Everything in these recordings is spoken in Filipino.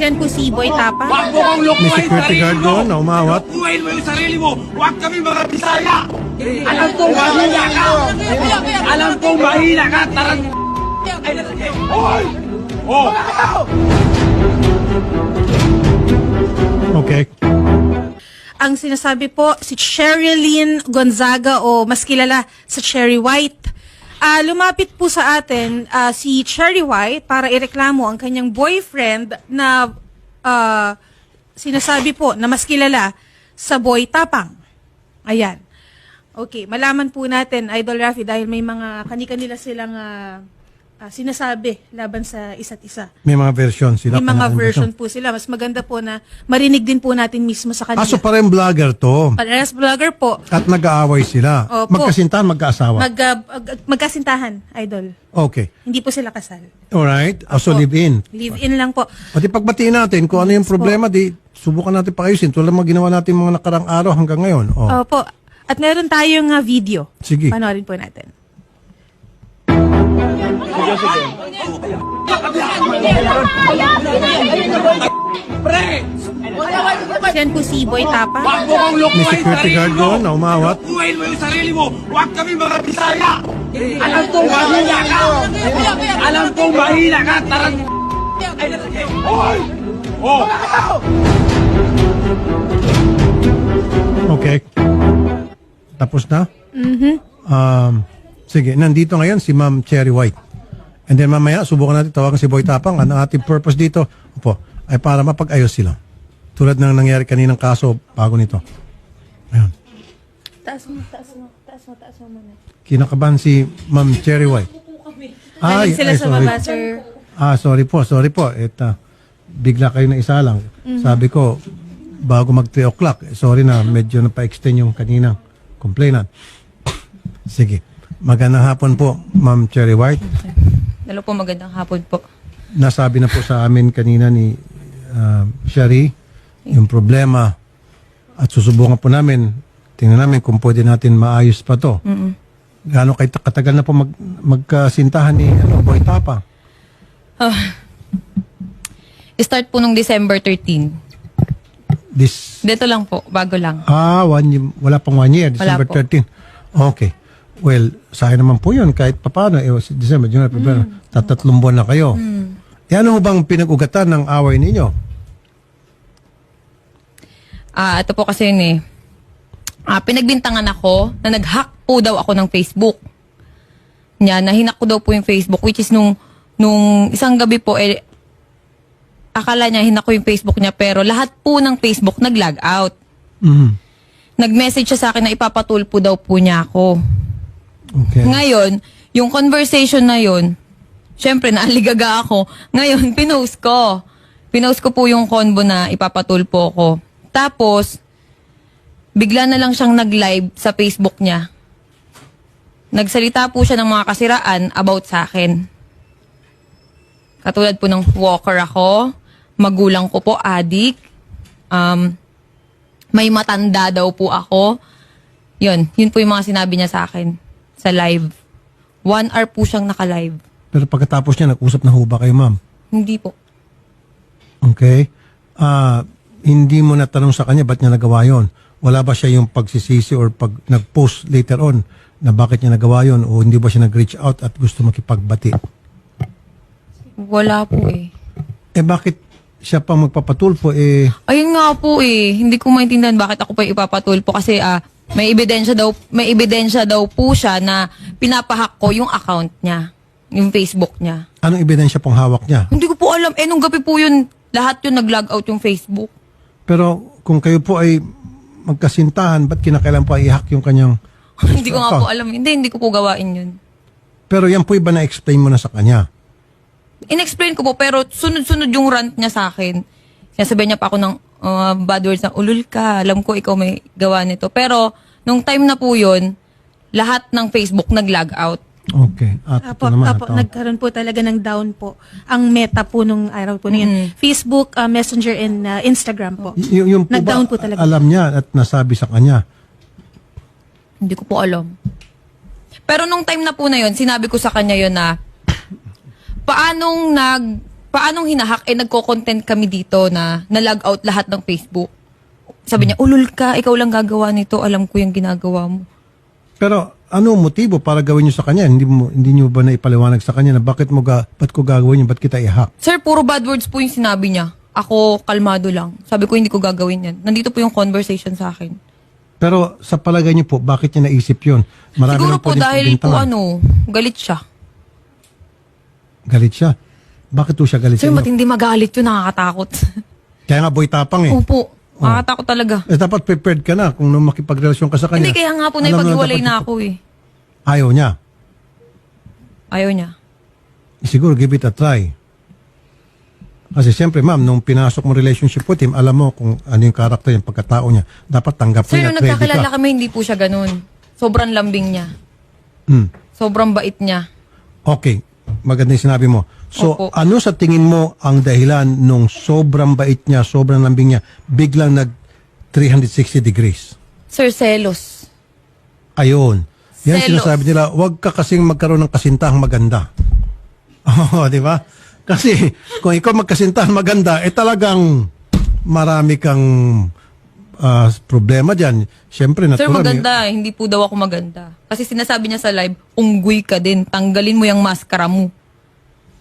Yan po si Boy Tapa. May security guard doon na umawat. Buhayin mo yung sarili mo. Huwag kami mga Bisaya. Alam kong mahina ka. Alam kong mahina ka. Tarang... Hoy! Oh! Okay. Ang sinasabi po, si Sherilyn Gonzaga o mas kilala sa Cherry White. Lumapit po sa atin si Cherry White para ireklamo ang kanyang boyfriend na sinasabi po na mas kilala sa Boy Tapang. Ayan. Okay, malaman po natin, Idol Rafi, dahil may mga kani-kanila silang sinasabi laban sa isa't isa. May mga version sila. May mga version po sila. Mas maganda po na marinig din po natin mismo sa kanila. So parang vlogger to. Parehas vlogger po. At nag-aaway sila. Opo. Magkasintahan, magkaasawa. Magkasintahan, Idol. Okay. Hindi po sila kasal. Alright. So live-in. Live-in lang po. Pati pagbatiin natin kung ano yung problema, di subukan natin paayusin. Tulad mga ginawa natin mga nakarang araw hanggang ngayon. Oh. Opo. At meron tayong video. Sige. Panoorin po natin. Yan po si Boy Tapa. Huwag mo kong May lukuhin security sarili guard mo. doon na umawat. Buhayin mo yung sarili mo. Huwag kami mga Bisaya. Alam kong mahina ka. Alam kong mahina ka. Tarang... Hoy! Oh! Okay. Tapos na? Sige, nandito ngayon si Ma'am Cherry White. And then mamaya, subukan natin tawagan si Boy Tapang. Ang ating purpose dito ay para mapag-ayos sila. Tulad ng nangyari kaninang kaso bago nito. Ayun. Taas mo muna. Kinakabahan si Ma'am Cherry White. Maling sila sa sorry. baba, sir. Sorry po. Bigla kayo na isa lang. Sabi ko, bago mag 3 o'clock, sorry na, medyo napa-extend yung kaninang complainant. Sige. Magandang hapon po, Ma'am Cherry White. Hello po, magandang hapon po. Nasabi na po sa amin kanina ni Sherry yung problema at susubukan po namin, tingnan namin kung pwede natin maayos pa to. Gaano kayo katagal na po magkasintahan ni Boy Tapa? Start po nung December 13. Dito lang po, bago lang. 1 year, wala pang 1 year, December Wala po. 13. Okay. Well, sayang naman po yun kahit papano. December, January, February, tatatlong buwan na kayo. Ano bang pinag-ugatan ng away ninyo? Ito po kasi yun eh. Pinagbintangan ako na nag-hack po daw ako ng Facebook. Nahinak ko daw po yung Facebook, which is nung isang gabi po, akala niya hinak ko yung Facebook niya, pero lahat po ng Facebook nag-log out. Nag-message siya sa akin na ipapatulpo daw po niya ako. Okay. Ngayon, yung conversation na yun, syempre naaligaga ako. Ngayon, pinost ko. Pinost ko po yung convo na ipapatulpo ko. Tapos, bigla na lang siyang nag-live sa Facebook niya. Nagsalita po siya ng mga kasiraan about sa akin. Katulad po ng walker ako, magulang ko po, adik, may matanda daw po ako. Yun po yung mga sinabi niya sa akin sa live. 1 hour po siyang naka-live. Pero pagkatapos niya, nag-usap na ho ba kayo, ma'am? Hindi po. Okay. Hindi mo natanong sa kanya ba't niya nagawa yun? Wala ba siya yung pagsisisi or pag nag-post later on na bakit niya nagawa yun o hindi ba siya nag-reach out at gusto makipagbati? Wala po eh. Bakit siya pang magpapatulpo Ayun nga po eh. Hindi ko maintindihan bakit ako pa ipapatulpo kasi may ebidensya daw po siya na pinapahack ko yung account niya, yung Facebook niya. Anong ebidensya pong hawak niya? Hindi ko po alam. Nung gabi po yun, lahat yun nag-log out yung Facebook. Pero kung kayo po ay magkasintahan, ba't kinakailan po ay i-hack yung kanyang Hindi ko nga account? po alam. Hindi ko po gawain yun. Pero yan po iba na-explain mo na sa kanya. In-explain ko po, pero sunod-sunod yung rant niya sa akin. Sinasabihan niya pa ako ng bad words na, ulul ka, alam ko ikaw may gawa nito. Pero, nung time na po yun, lahat ng Facebook nag-log out. Okay. At ito naman. Nagkaroon po talaga ng down po ang meta po nung araw po na yun. Facebook, Messenger, and Instagram po. Yung po Nag-down po ba talaga. alam niya at nasabi sa kanya? Hindi ko po alam. Pero nung time na po na yun, sinabi ko sa kanya yun na, paanong hinahack, nagko-content kami dito na na-log out lahat ng Facebook. Sabi niya, ulul ka, ikaw lang gagawa nito, alam ko yung ginagawa mo. Pero ano ang motibo para gawin nyo sa kanya? Hindi nyo ba na ipaliwanag sa kanya na ba't ko gagawin yun? Ba't kita i-hack? Sir, puro bad words po yung sinabi niya. Ako, kalmado lang. Sabi ko, hindi ko gagawin yan. Nandito po yung conversation sa akin. Pero sa palagay niyo po, bakit niya naisip yun? Marami Siguro naman po din dahil po pagbintangan. galit siya. Galit siya? Bakit po siya galit Sir, sa ba't inyo? hindi magalit yun? Nakakatakot. Kaya nga boy tapang eh. Opo, nakakatakot talaga. Dapat prepared ka na kung nung makipagrelasyon ka sa kanya. Hindi, kaya nga po Alam mo naipaghiwalay dapat na ako eh. Ayaw niya. Ayaw niya. Siguro give it a try. Kasi siyempre ma'am, nung pinasok mo relationship with him, alam mo kung ano yung karakter, yung pagkatao niya. Dapat tanggap mo Sir, niya, nung ready nagkakilala ka. kami, hindi po siya ganun. Sobrang lambing niya. Hmm. Sobrang bait niya. Okay, maganda yung sinabi mo. So, Opo. ano sa tingin mo ang dahilan nung sobrang bait niya, sobrang lambing niya, biglang nag 360 degrees? Sir, selos. Ayun. Yan Selos. sinasabi nila, huwag ka kasing magkaroon ng kasintahang maganda. Oo, di ba? Kasi kung ikaw magkasintahan maganda, talagang marami kang problema dyan. Siyempre, Sir, natural. maganda. Hindi po daw ako maganda. Kasi sinasabi niya sa live, unggoy ka din. Tanggalin mo yung maskara mo.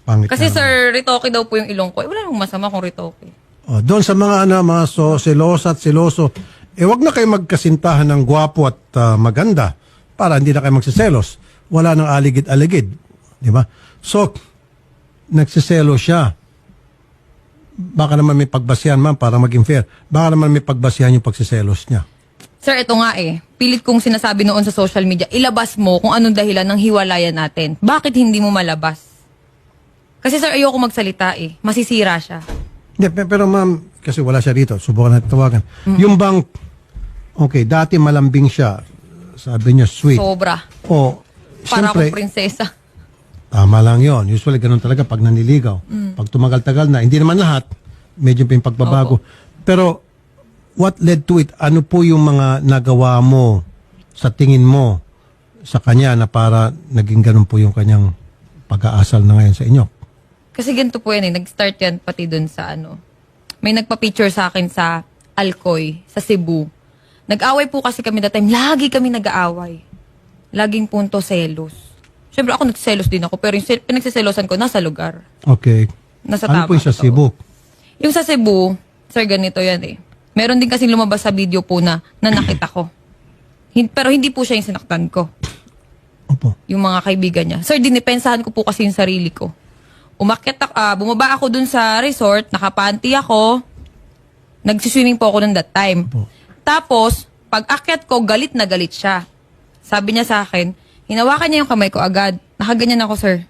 Pangit Kasi na. sir, ritoke daw po yung ilong ko. Wala namang masama kung ritoke. Doon sa mga mga selosa at seloso, wag na kayo magkasintahan ng gwapo at maganda para hindi na kayo magsiselos. Wala nang aligid-aligid. Di ba? So, nagsiselo siya. Baka naman may pagbasihan, ma'am, para maging fair. Baka naman may pagbasihan yung pagsiselos niya. Sir, ito nga pilit kong sinasabi noon sa social media, ilabas mo kung anong dahilan ng hiwalayan natin. Bakit hindi mo malabas? Kasi sir, ayoko magsalita masisira siya. Hindi, pero ma'am, kasi wala siya rito. Subukan natin tawagan. Yung bang, okay, dati malambing siya. Sabi niya, sweet. Sobra. O, Para siyempre, akong prinsesa. tama lang yon. Usually, ganun talaga pag naniligaw. Pag tumagal-tagal na, hindi naman lahat, medyo may pagbabago. Pero, what led to it? Ano po yung mga nagawa mo sa tingin mo sa kanya na para naging ganun po yung kanyang pag-aasal na ngayon sa inyo? Kasi ganito po yan nag-start yan pati dun sa may nagpa-picture sa akin sa Alcoy, sa Cebu. Nag-away po kasi kami that time. Lagi kami nag-aaway. Laging punto selos. Siyempre ako nagselos din ako, pero yung pinagsiselosan ko nasa lugar. Okay. Nasa Ano po yung sa totoo. Cebu? Yung sa Cebu, sir, ganito yan Meron din kasi lumabas sa video po na nakita ko. Pero hindi po siya yung sinaktan ko. Opo. Yung mga kaibigan niya. Sir, dinipensahan ko po kasi yung sarili ko. Bumaba ako dun sa resort, nakapanty ako, nagsiswimming po ako nun that time. Opo. Tapos, pag akyat ko, galit na galit siya. Sabi niya sa akin, hinawakan niya yung kamay ko agad. Nakaganyan ako, sir.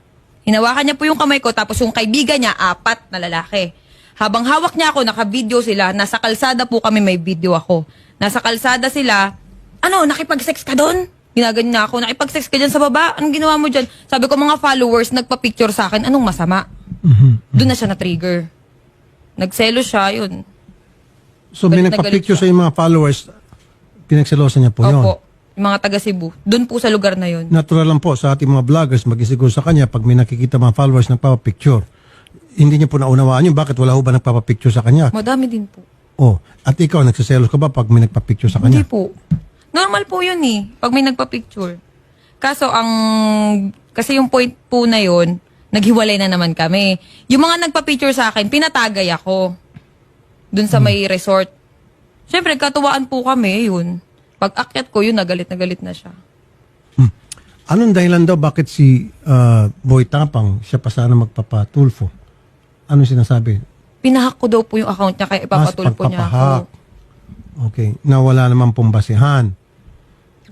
Hinawakan niya po yung kamay ko, tapos yung kaibigan niya, 4 na lalaki. Habang hawak niya ako, naka-video sila. Nasa kalsada po kami, may video ako. Nasa kalsada sila, nakipag-sex ka doon? Ginaganyan niya ako, nakipag-sex ka dyan sa baba? Anong ginawa mo dyan? Sabi ko, mga followers, nagpa-picture sa akin, anong masama? Doon na siya na-trigger. Nagselo siya, yun. So, may Galit na nagpa-picture galit sa mga followers, pinagselosan niya po yun. Opo. Yung mga taga Cebu. Doon po sa lugar na yun. Natural lang po sa ating mga vloggers, mag-isiguro sa kanya pag may nakikita mga followers nagpapapicture. Hindi niya po naunawaan yun. Bakit wala ho ba nagpapapicture sa kanya? Madami din po. Oh, at ikaw, nagsiselos ka ba pag may nagpapicture sa Hindi kanya? po. Normal po yun pag may nagpa-picture. Kaso kasi yung point po na yun, naghiwalay na naman kami. Yung mga nagpa-picture sa akin, pinatagay ako. Dun sa may resort. Siyempre, katuwaan po kami, yun. Pag akyat ko, yun, nagalit na siya. Anong dahilan daw bakit si Boy Tapang, siya pa sana magpapatulfo? Anong sinasabi? Pinahack ko daw po yung account niya, kaya ipapatulpo niya pagpapahak. ako. Okay. Na wala naman pong basihan.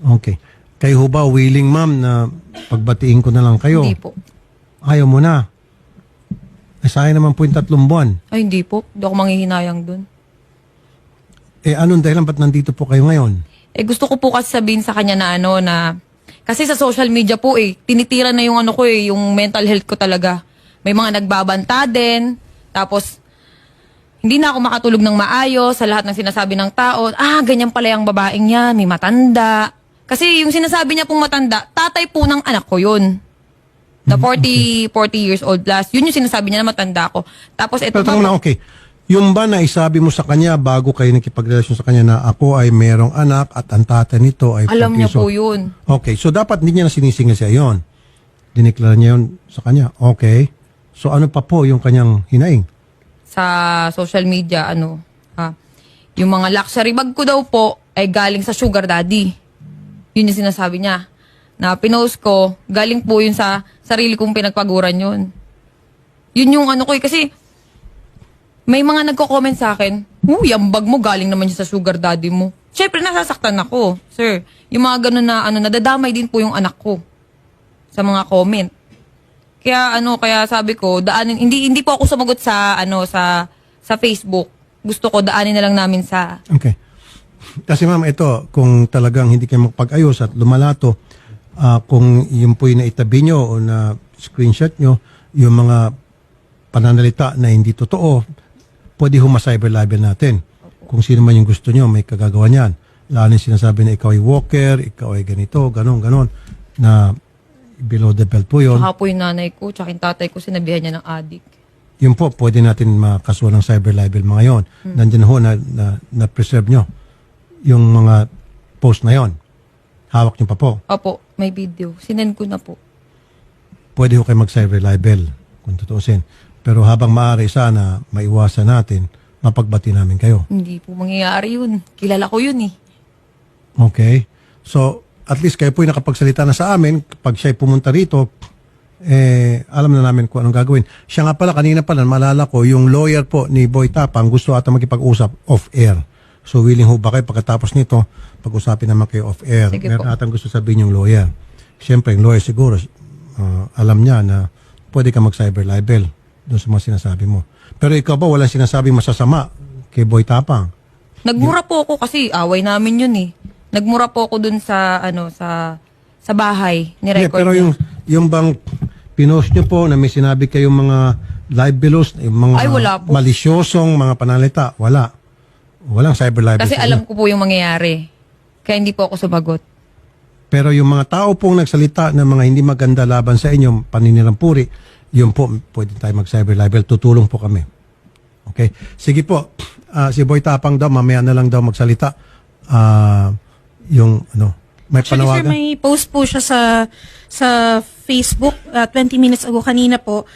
Okay. Kayo ho ba willing, ma'am, na pagbatiin ko na lang kayo? Hindi po. Ayaw mo na. Sayang naman po yung 3 buwan. Ay, hindi po. Hindi ako manghihinayang dun. Anong dahilan ba't nandito po kayo ngayon? Gusto ko po kasi sabihin sa kanya na kasi sa social media po tinitira na yung yung mental health ko talaga. May mga nagbabanta din. Tapos, hindi na ako makatulog ng maayos sa lahat ng sinasabi ng tao. Ganyan pala yung babaeng yan, may matanda. Kasi yung sinasabi niya pong matanda, tatay po ng anak ko yun. Na 40 years old plus. Yun yung sinasabi niya na matanda ko. Tapos ito Pero tanong na, okay. Yung ba na isabi mo sa kanya bago kayo nakipagrelasyon sa kanya na ako ay merong anak at ang tatay nito ay alam niya 40 years po old? yun. Okay, so dapat hindi niya na sinisingil siya yon. Diniklara niya yun sa kanya. Okay. So ano pa po yung kanyang hinaing? Sa social media, yung mga luxury bag ko daw po ay galing sa sugar daddy. Yun yung sinasabi niya. Na pinost ko, galing po yun sa sarili kong pinagpaguran yun. Yun yung ano ko kasi may mga nagko-comment sa akin, yung bag mo galing naman siya sa sugar daddy mo. Siyempre, nasasaktan ako, sir. Yung mga ganun na, nadadamay din po yung anak ko sa mga comment. Kaya sabi ko, daanin, hindi po ako sumagot sa Facebook. Gusto ko, daanin na lang namin sa... Okay. Kasi ma'am, ito, kung talagang hindi kayo magpag-ayos at lumalato, kung yun po yung naitabi nyo o na screenshot nyo, yung mga pananalita na hindi totoo, pwede huma-cyber libel natin. Kung sino man yung gusto nyo, may kagagawa niyan. Lalo yung sinasabi na ikaw ay walker, ikaw ay ganito, ganon, na below the belt po yun. Saka po yung nanay ko, tsaka yung tatay ko, sinabihan niya ng adik. Yun po, pwede natin makasuhan ng cyber libel mga yon. Nandiyan ho na-preserve nyo yung mga post na yon. Hawak nyo pa po. Opo, may video. Sinend ko na po. Pwede ho kayo mag-cyber libel kung tutuusin. Pero habang maaari sana maiwasan natin, mapagbati namin kayo. Hindi po mangyayari yun. Kilala ko yun eh. Okay? So, at least kayo po yung nakapagsalita na sa amin. Pag siya'y pumunta rito, alam na namin kung anong gagawin. Siya nga pala, kanina pala, maalala ko, yung lawyer po ni Boy Tapang gusto ata makipag-usap off-air. So, willing ho ba kayo pagkatapos nito, pag-usapin naman kayo off-air? Sige Meron po. atang gusto sabihin yung lawyer. Siyempre, yung lawyer siguro, alam niya na pwede ka mag-cyber libel doon sa mga sinasabi mo. Pero ikaw ba, walang sinasabing masasama kay Boy Tapang? Nagmura po ako kasi away namin yun eh. Nagmura po ako dun sa sa bahay ni Hindi, record pero niya. yung bang pinost nyo po na may sinabi kayong mga libelos, yung mga Ay, wala po. malisyosong mga panalita, wala. Walang cyber libel. Kasi sa alam inyo. ko po yung mangyayari. Kaya hindi po ako sumagot. Pero yung mga tao pong nagsalita ng mga hindi maganda laban sa inyo, paninirampuri, yun po, pwede tayo mag-cyber libel. Tutulong po kami. Okay? Sige po. Si Boy Tapang daw, mamaya na lang daw magsalita. May Actually, sir, panawagan. may post po siya sa Facebook 20 minutes ago kanina po.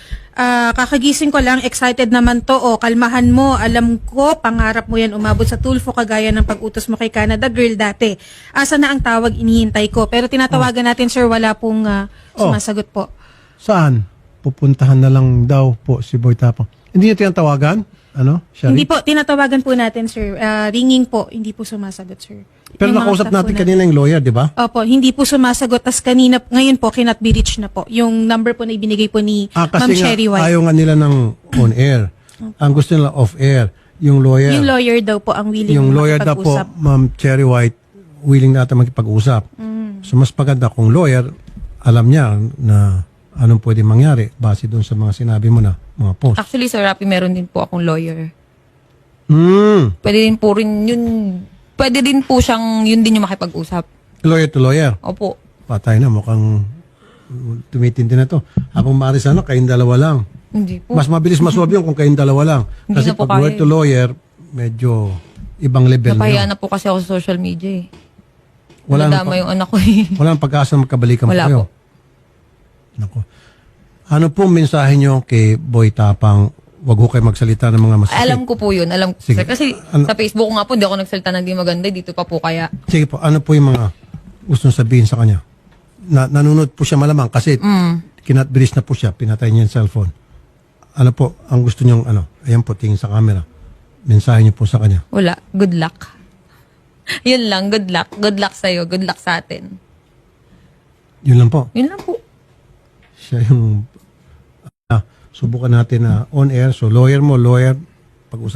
Kakagising ko lang, excited naman to. Kalmahan mo, alam ko, pangarap mo yan umabot sa Tulfo kagaya ng pag-utos mo kay Canada Girl dati. Asa na ang tawag, inihintay ko. Pero tinatawagan natin, sir, wala pong sumasagot po. Saan? Pupuntahan na lang daw po si Boy Tapang. Hindi niya tinatawagan? Shari? Hindi po, tinatawagan po natin, sir. Ringing po, hindi po sumasagot, sir. Pero Yung mga nakausap staff natin po kanina yung lawyer, di ba? Opo, hindi po sumasagot. Tas ngayon po, cannot be reached na po. Yung number po na ibinigay po ni Ma'am Kasi nga, Cherry White. ayaw nga nila ng on-air. Ang gusto nila off-air. Yung lawyer. Yung lawyer daw po ang willing Yung lawyer daw po, makipag-usap. Ma'am Cherry White, willing na ata makipag-usap. So mas maganda kung lawyer, alam niya na anong pwede mangyari base doon sa mga sinabi mo na mga post. Actually, Sir Rapi, meron din po akong lawyer. Pwede din po siyang, yun din yung makipag-usap. Lawyer to lawyer. Opo. Patay na, mukhang tumitindi na to. Habang maaari sana, kayong dalawa lang. Hindi po. Mas mabilis masolve yun kung kayong dalawa lang. Hindi Kasi na po pag lawyer kaya to lawyer, medyo ibang level na Napahiya yun. na po kasi ako sa social media eh. Wala nang Nadama yung anak ko eh. Walang pag-asa na magkabalikan Wala po kayo. po. Naku. Ano pong mensahe nyo kay Boy Tapang? Wag ho kayo magsalita ng mga masasip. Alam ko po yun. Alam ko. Sige. Sir. Kasi sa Facebook ko nga po, hindi ako nagsalita ng di maganda. Dito pa po kaya. Sige po, ano po yung mga gusto sabihin sa kanya? Nanunod po siya malamang kasi kinatbiris na po siya, pinatay niya yung cellphone. Ano po, ang gusto niyong ayan po, tingin sa camera. Mensahe niyo po sa kanya. Wala. Good luck. Yun lang. Good luck. Good luck sa'yo. Good luck sa atin. Yun lang po. Yun lang po. Siya yung subukan natin na on air. So lawyer mo, lawyer, pag-usap